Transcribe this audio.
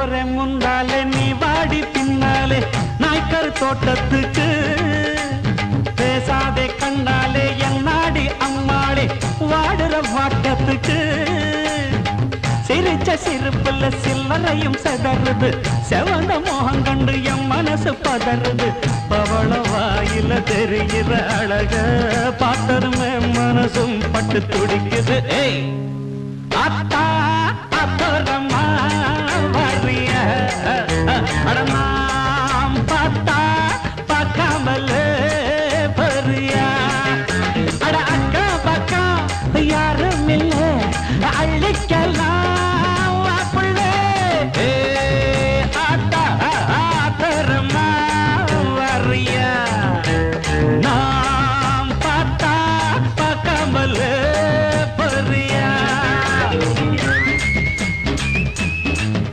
போறேன் முன்னாலே நீ வாடி பின்னாலே நாய்க்கர் தோட்டத்துக்கு பேசாதே கண்ணாலே என்னாடி அம்மாளே வாடுற வாட்டத்துக்கு சிரிச்ச சிரிப்புல சில்லறையும் செதறுது செவந்த மோகம் கண்டு என் மனசு பதறுது பவள வாயில தெரிகிற அழக பார்த்ததுமே மனசும் பட்டு துடிக்குது ஏய்